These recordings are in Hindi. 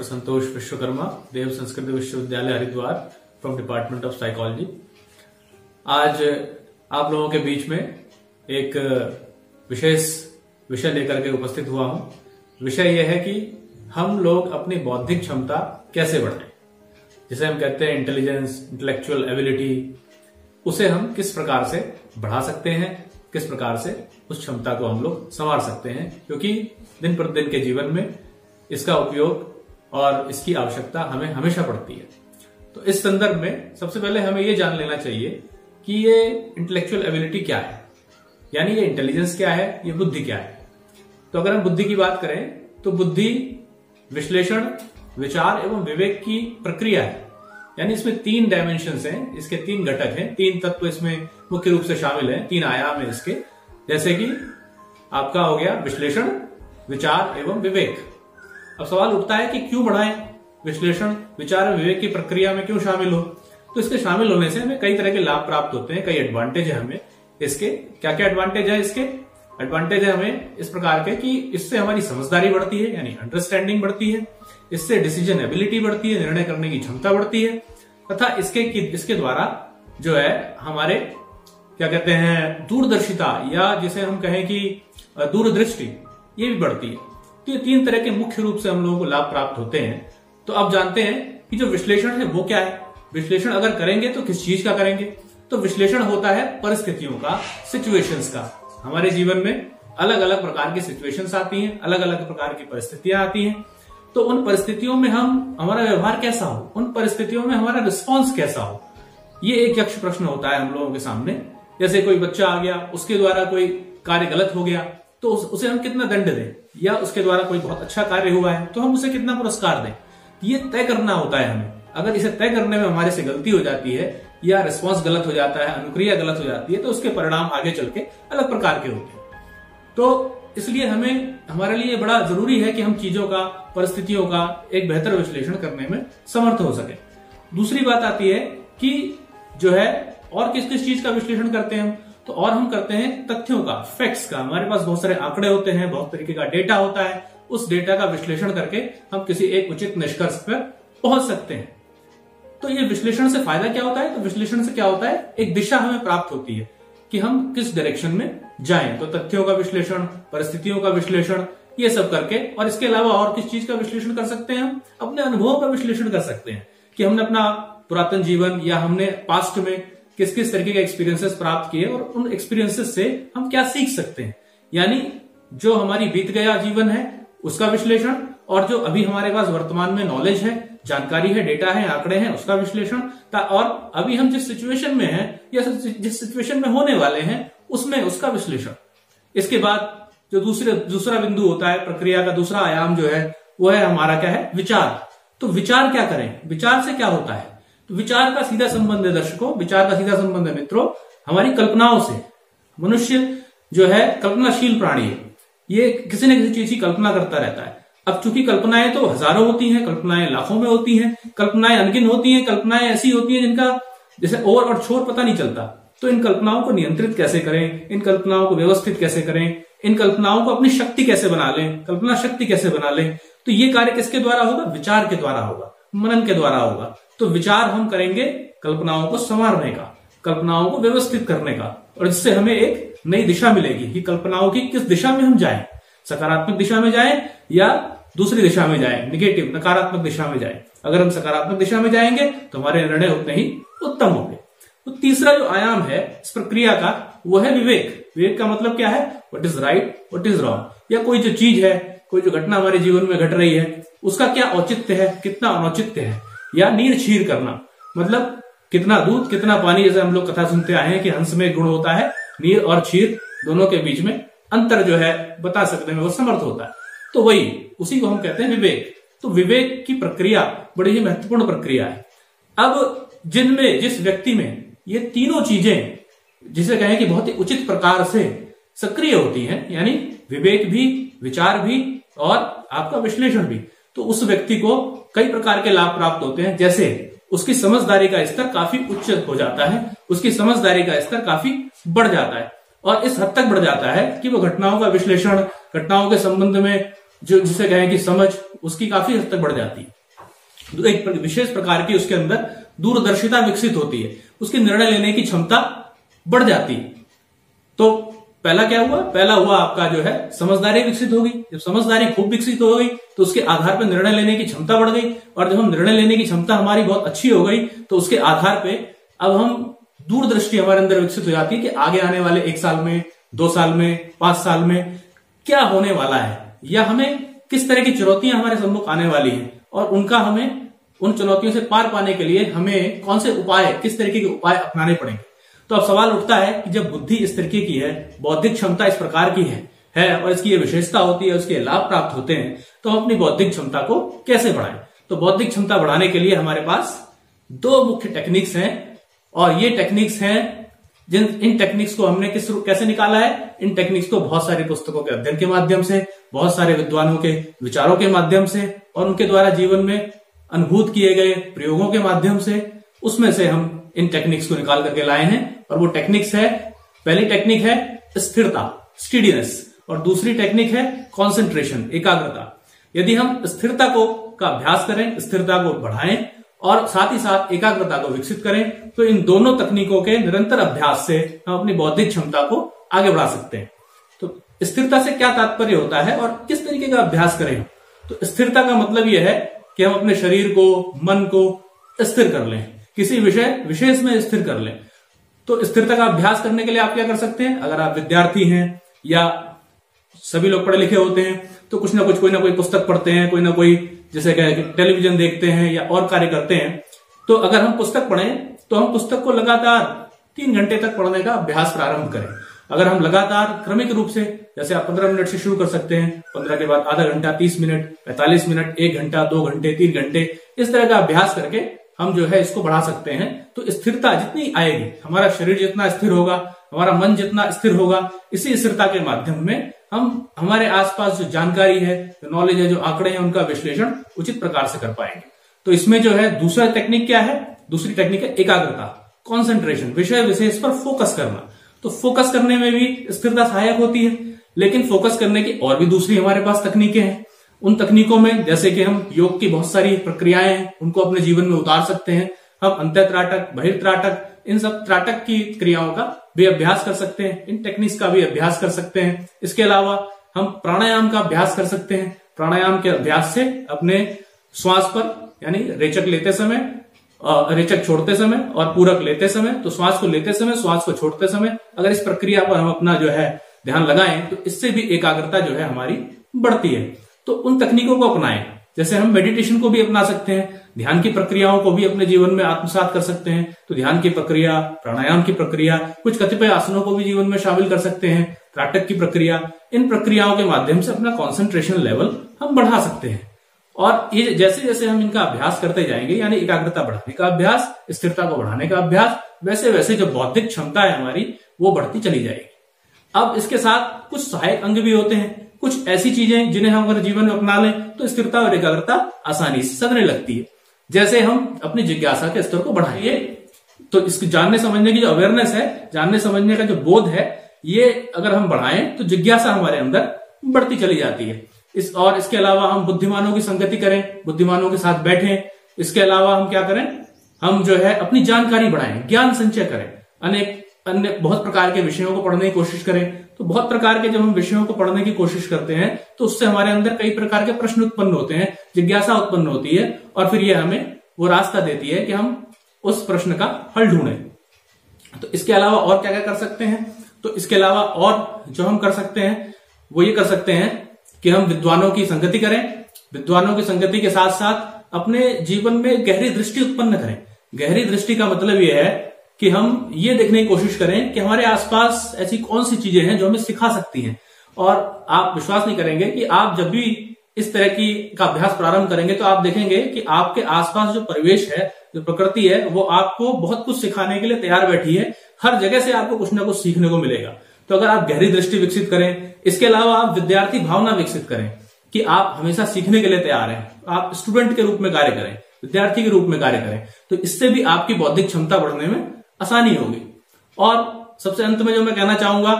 डॉक्टर संतोष विश्वकर्मा, देव संस्कृत विश्वविद्यालय Haridwar, from department of psychology. आज आप लोगों के बीच में एक विशेष विषय लेकर के उपस्थित हुआ हूं। विषय यह है कि हम लोग अपनी बौद्धिक क्षमता कैसे बढ़ाएं, जिसे हम कहते हैं इंटेलिजेंस, इंटेलेक्चुअल एबिलिटी, उसे हम किस प्रकार से बढ़ा सकते हैं, किस प्रकार से उस क्षमता को हम लोग संवार सकते हैं, क्योंकि दिन प्रतिदिन के जीवन में इसका उपयोग और इसकी आवश्यकता हमें हमेशा पड़ती है। तो इस संदर्भ में सबसे पहले हमें यह जान लेना चाहिए कि ये इंटेलेक्चुअल एबिलिटी क्या है, यानी ये इंटेलिजेंस क्या है, ये बुद्धि क्या है। तो अगर हम बुद्धि की बात करें तो बुद्धि विश्लेषण, विचार एवं विवेक की प्रक्रिया है। यानी इसमें 3 डायमेंशंस हैं, इसके 3 घटक हैं, 3 तत्व इसमें मुख्य रूप से शामिल हैं, 3 आयाम है इसके। जैसे कि आपका हो गया विश्लेषण, विचार एवं विवेक। अब सवाल उठता है कि क्यों बढ़ाएं, विश्लेषण, विचार और विवेक की प्रक्रिया में क्यों शामिल हो। तो इसके शामिल होने से हमें कई तरह के लाभ प्राप्त होते हैं, कई एडवांटेज है हमें इसके। क्या क्या एडवांटेज है इसके? एडवांटेज है हमें इस प्रकार के कि इससे हमारी समझदारी बढ़ती है, यानी अंडरस्टैंडिंग बढ़ती है। इससे डिसीजन एबिलिटी बढ़ती है, निर्णय करने की क्षमता बढ़ती है। तथा इसके द्वारा जो है हमारे क्या कहते हैं दूरदर्शिता, या जिसे हम कहें कि दूरदृष्टि, ये भी बढ़ती है। तो ये 3 तरह के मुख्य रूप से हम लोगों को लाभ प्राप्त होते हैं। तो अब जानते हैं कि जो विश्लेषण है वो क्या है। विश्लेषण अगर करेंगे तो किस चीज का करेंगे? तो विश्लेषण होता है परिस्थितियों का, सिचुएशंस का। हमारे जीवन में अलग अलग प्रकार की सिचुएशंस आती हैं, अलग अलग प्रकार की परिस्थितियां आती हैं। तो उन परिस्थितियों में हमारा व्यवहार कैसा हो, उन परिस्थितियों में हमारा रिस्पॉन्स कैसा हो, ये एक यक्ष प्रश्न होता है हम लोगों के सामने। जैसे कोई बच्चा आ गया, उसके द्वारा कोई कार्य गलत हो गया तो उसे हम कितना दंड दें, या उसके द्वारा कोई बहुत अच्छा कार्य हुआ है तो हम उसे कितना पुरस्कार दें, ये तय करना होता है हमें। अगर इसे तय करने में हमारे से गलती हो जाती है, या रिस्पॉन्स गलत हो जाता है, अनुक्रिया गलत हो जाती है, तो उसके परिणाम आगे चल के अलग प्रकार के होते हैं। तो इसलिए हमारे लिए बड़ा जरूरी है कि हम चीजों का, परिस्थितियों का एक बेहतर विश्लेषण करने में समर्थ हो सके। दूसरी बात आती है कि जो है और किस किस चीज का विश्लेषण करते हैं हम, तो और हम करते हैं तथ्यों का, फैक्ट्स का। हमारे पास बहुत सारे आंकड़े होते हैं, बहुत तरीके का डेटा होता है। उस डेटा का विश्लेषण करके हम किसी एक उचित निष्कर्ष पर पहुंच सकते हैं। तो ये विश्लेषण से फायदा क्या होता है? तो विश्लेषण से क्या होता है, एक दिशा हमें प्राप्त होती है कि हम किस डायरेक्शन में जाएं। तो तथ्यों का विश्लेषण, परिस्थितियों का विश्लेषण, ये सब करके, और इसके अलावा और किस चीज का विश्लेषण कर सकते हैं? हम अपने अनुभवों का विश्लेषण कर सकते हैं कि हमने अपना पुरातन जीवन या हमने पास्ट में किस किस तरीके के एक्सपीरियंसेस प्राप्त किए और उन एक्सपीरियंसेस से हम क्या सीख सकते हैं। यानी जो हमारी बीत गया जीवन है उसका विश्लेषण, और जो अभी हमारे पास वर्तमान में नॉलेज है, जानकारी है, डेटा है, आंकड़े हैं, उसका विश्लेषण, और अभी हम जिस सिचुएशन में हैं या जिस सिचुएशन में होने वाले हैं उसमें उसका विश्लेषण। इसके बाद जो दूसरा बिंदु होता है, प्रक्रिया का दूसरा आयाम जो है वो है हमारा क्या है, विचार। तो विचार क्या करें, विचार से क्या होता है? तो विचार का सीधा संबंध है दर्शकों, विचार का सीधा संबंध है मित्रों हमारी कल्पनाओं से। मनुष्य जो है कल्पनाशील प्राणी है, ये किसी न किसी चीज की कल्पना करता रहता है। अब चूंकि कल्पनाएं तो हजारों होती हैं, कल्पनाएं लाखों में होती हैं, कल्पनाएं अनगिन होती हैं, कल्पनाएं ऐसी होती हैं जिनका जैसे ओर और छोर पता नहीं चलता। तो इन कल्पनाओं को नियंत्रित कैसे करें, इन कल्पनाओं को व्यवस्थित कैसे करें, इन कल्पनाओं को अपनी शक्ति कैसे बना लें, कल्पना शक्ति कैसे बना लें, तो ये कार्य किसके द्वारा होगा? विचार के द्वारा होगा, मनन के द्वारा होगा। तो विचार हम करेंगे कल्पनाओं को संवारने का, कल्पनाओं को व्यवस्थित करने का, और इससे हमें एक नई दिशा मिलेगी कि कल्पनाओं की किस दिशा में हम जाएं, सकारात्मक दिशा में जाएं या दूसरी दिशा में जाएं, निगेटिव, नकारात्मक दिशा में जाएं। अगर हम सकारात्मक दिशा में जाएंगे तो हमारे निर्णय उतने ही उत्तम होंगे। तो तीसरा जो आयाम है इस प्रक्रिया का वो है विवेक। विवेक का मतलब क्या है? What is right, what is wrong. या कोई जो चीज है, कोई जो घटना हमारे जीवन में घट रही है, उसका क्या औचित्य है, कितना अनौचित्य है। या नीर छीर करना, मतलब कितना दूध कितना पानी। जैसे हम लोग कथा सुनते आए हैं कि हंस में गुण होता है, नीर और छीर दोनों के बीच में अंतर जो है बता सकने में वो समर्थ होता है। तो वही, उसी को हम कहते हैं विवेक। तो विवेक की प्रक्रिया बड़ी ही महत्वपूर्ण प्रक्रिया है। अब जिस व्यक्ति में ये तीनों चीजें, जिसे कहें कि बहुत ही उचित प्रकार से सक्रिय होती हैं, यानी विवेक भी, विचार भी और आपका विश्लेषण भी, तो उस व्यक्ति को कई प्रकार के लाभ प्राप्त होते हैं। जैसे उसकी समझदारी का स्तर काफी उच्च हो जाता है, उसकी समझदारी का स्तर काफी बढ़ जाता है, और इस हद तक बढ़ जाता है कि वो घटनाओं का विश्लेषण, घटनाओं के संबंध में जो जिसे कहें कि समझ, उसकी काफी हद तक बढ़ जाती है। तो एक विशेष प्रकार की उसके अंदर दूरदर्शिता विकसित होती है, उसकी निर्णय लेने की क्षमता बढ़ जाती है। तो पहला क्या हुआ? पहला हुआ आपका जो है समझदारी विकसित होगी। जब समझदारी खूब विकसित हो गई तो उसके आधार पर निर्णय लेने की क्षमता बढ़ गई, और जब हम निर्णय लेने की क्षमता हमारी बहुत अच्छी हो गई तो उसके आधार पे अब हम दूरदृष्टि हमारे अंदर विकसित हो जाती है कि आगे आने वाले 1 साल में, 2 साल में, 5 साल में क्या होने वाला है, या हमें किस तरह की चुनौतियां हमारे सम्मुख आने वाली हैं, और उनका हमें उन चुनौतियों से पार पाने के लिए हमें कौन से उपाय, किस तरीके के उपाय अपनाने पड़ेंगे। तो अब सवाल उठता है कि जब बुद्धि इस तरीके की है, बौद्धिक क्षमता इस प्रकार की है और इसकी ये विशेषता होती है, उसके लाभ प्राप्त होते हैं, तो हम अपनी बौद्धिक क्षमता को कैसे बढ़ाएं। तो बौद्धिक क्षमता बढ़ाने के लिए हमारे पास 2 मुख्य टेक्निक्स हैं, और ये टेक्निक्स हैं इन टेक्निक्स को हमने कैसे निकाला है? इन टेक्निक्स को बहुत सारी पुस्तकों के अध्ययन के माध्यम से, बहुत सारे विद्वानों के विचारों के माध्यम से, और उनके द्वारा जीवन में अनुभूत किए गए प्रयोगों के माध्यम से, उसमें से हम इन टेक्निक्स को निकाल करके लाए हैं। और वो टेक्निक्स है, पहली टेक्निक है स्थिरता, स्टीडीनेस, और दूसरी टेक्निक है कॉन्सेंट्रेशन, एकाग्रता। यदि हम स्थिरता का अभ्यास करें, स्थिरता को बढ़ाएं और साथ ही साथ एकाग्रता को विकसित करें, तो इन दोनों तकनीकों के निरंतर अभ्यास से हम अपनी बौद्धिक क्षमता को आगे बढ़ा सकते हैं। तो स्थिरता से क्या तात्पर्य होता है और किस तरीके का अभ्यास करें? तो स्थिरता का मतलब यह है कि हम अपने शरीर को, मन को स्थिर कर लें, किसी विषय विशेष में स्थिर कर लें। तो स्थिरता का अभ्यास करने के लिए आप क्या कर सकते हैं? अगर आप विद्यार्थी हैं या सभी लोग पढ़े लिखे होते हैं तो कुछ ना कुछ, कोई ना कोई पुस्तक पढ़ते हैं, कोई ना कोई जैसे टेलीविजन देखते हैं या और कार्य करते हैं। तो अगर हम पुस्तक पढ़ें तो हम पुस्तक को लगातार 3 घंटे तक पढ़ने का अभ्यास प्रारंभ करें। अगर हम लगातार क्रमिक रूप से, जैसे आप 15 मिनट से शुरू कर सकते हैं, 15 के बाद आधा घंटा, 30 मिनट, 45 मिनट, 1 घंटा, 2 घंटे, 3 घंटे, इस तरह का अभ्यास करके हम जो है इसको बढ़ा सकते हैं। तो स्थिरता जितनी आएगी, हमारा शरीर जितना स्थिर होगा, हमारा मन जितना स्थिर होगा, इसी स्थिरता के माध्यम में हम हमारे आसपास जो जानकारी है, जो नॉलेज है, जो आंकड़े हैं, उनका विश्लेषण उचित प्रकार से कर पाएंगे। तो इसमें जो है दूसरा टेक्निक क्या है? दूसरी टेक्निक है एकाग्रता, कॉन्सेंट्रेशन, विषय विशेष पर फोकस करना। तो फोकस करने में भी स्थिरता सहायक होती है, लेकिन फोकस करने की और भी दूसरी हमारे पास तकनीकें हैं। उन तकनीकों में जैसे कि हम योग की बहुत सारी प्रक्रियाएं हैं, उनको अपने जीवन में उतार सकते हैं। हम अंतःत्राटक, बहिर्त्राटक, इन सब त्राटक की क्रियाओं का भी अभ्यास कर सकते हैं, इन टेक्निक्स का भी अभ्यास कर सकते हैं। इसके अलावा हम प्राणायाम का अभ्यास कर सकते हैं। प्राणायाम के अभ्यास से अपने श्वास पर, यानी रेचक लेते समय, रेचक छोड़ते समय और पूरक लेते समय, तो श्वास को लेते समय, श्वास को छोड़ते समय अगर इस प्रक्रिया पर हम अपना जो है ध्यान लगाएं तो इससे भी एकाग्रता जो है हमारी बढ़ती है। तो उन तकनीकों को अपनाएं। जैसे हम मेडिटेशन को भी अपना सकते हैं, ध्यान की प्रक्रियाओं को भी अपने जीवन में आत्मसात कर सकते हैं। तो ध्यान की प्रक्रिया, प्राणायाम की प्रक्रिया, कुछ कतिपय आसनों को भी जीवन में शामिल कर सकते हैं, त्राटक की प्रक्रिया, इन प्रक्रियाओं के माध्यम से अपना कॉन्सेंट्रेशन लेवल हम बढ़ा सकते हैं। और ये जैसे जैसे हम इनका अभ्यास करते जाएंगे, यानी एकाग्रता बढ़ाने का अभ्यास, स्थिरता को बढ़ाने का अभ्यास, वैसे वैसे जो बौद्धिक क्षमता है हमारी वो बढ़ती चली जाएगी। अब इसके साथ कुछ सहायक अंग भी होते हैं, कुछ ऐसी चीजें जिन्हें हम अगर जीवन में अपना लें तो स्थिरता और एकाग्रता आसानी से सधने लगती है। जैसे हम अपनी जिज्ञासा के स्तर को बढ़ाइए, तो इसको जानने समझने की जो अवेयरनेस है, जानने समझने का जो बोध है, ये अगर हम बढ़ाएं तो जिज्ञासा हमारे अंदर बढ़ती चली जाती है। और इसके अलावा हम बुद्धिमानों की संगति करें, बुद्धिमानों के साथ बैठें। इसके अलावा हम क्या करें? हम जो है अपनी जानकारी बढ़ाएं, ज्ञान संचय करें, अनेक अन्य बहुत प्रकार के विषयों को पढ़ने की कोशिश करें। तो बहुत प्रकार के जब हम विषयों को पढ़ने की कोशिश करते हैं तो उससे हमारे अंदर कई प्रकार के प्रश्न उत्पन्न होते हैं, जिज्ञासा उत्पन्न होती है, और फिर ये हमें वो रास्ता देती है कि हम उस प्रश्न का हल ढूंढें। तो इसके अलावा और क्या क्या कर सकते हैं? तो इसके अलावा और जो हम कर सकते हैं वो ये कर सकते हैं कि हम विद्वानों की संगति करें। विद्वानों की संगति के साथ साथ अपने जीवन में गहरी दृष्टि उत्पन्न करें। गहरी दृष्टि का मतलब यह है कि हम ये देखने की कोशिश करें कि हमारे आसपास ऐसी कौन सी चीजें हैं जो हमें सिखा सकती हैं। और आप विश्वास नहीं करेंगे कि आप जब भी इस तरह की का अभ्यास प्रारंभ करेंगे तो आप देखेंगे कि आपके आसपास जो परिवेश है, जो प्रकृति है, वो आपको बहुत कुछ सिखाने के लिए तैयार बैठी है। हर जगह से आपको कुछ ना कुछ सीखने को मिलेगा। तो अगर आप गहरी दृष्टि विकसित करें, इसके अलावा आप विद्यार्थी भावना विकसित करें कि आप हमेशा सीखने के लिए तैयार हैं, आप स्टूडेंट के रूप में कार्य करें, विद्यार्थी के रूप में कार्य करें, तो इससे भी आपकी बौद्धिक क्षमता बढ़ने में आसानी होगी। और सबसे अंत में जो मैं कहना चाहूंगा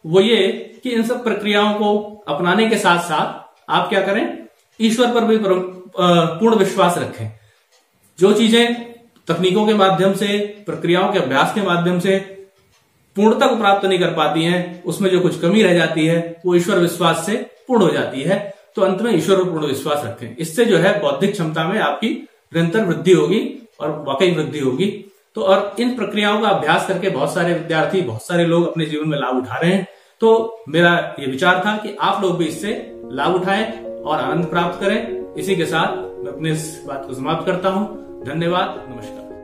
वो ये कि इन सब प्रक्रियाओं को अपनाने के साथ साथ आप क्या करें, ईश्वर पर भी पूर्ण विश्वास रखें। जो चीजें तकनीकों के माध्यम से, प्रक्रियाओं के अभ्यास के माध्यम से पूर्णता को प्राप्त नहीं कर पाती हैं, उसमें जो कुछ कमी रह जाती है वो ईश्वर विश्वास से पूर्ण हो जाती है। तो अंत में ईश्वर पर पूर्ण विश्वास रखें। इससे जो है बौद्धिक क्षमता में आपकी निरंतर वृद्धि होगी और वाकई वृद्धि होगी। तो और इन प्रक्रियाओं का अभ्यास करके बहुत सारे विद्यार्थी, बहुत सारे लोग अपने जीवन में लाभ उठा रहे हैं। तो मेरा ये विचार था कि आप लोग भी इससे लाभ उठाएं और आनंद प्राप्त करें। इसी के साथ मैं अपने इस बात को समाप्त करता हूं। धन्यवाद, नमस्कार।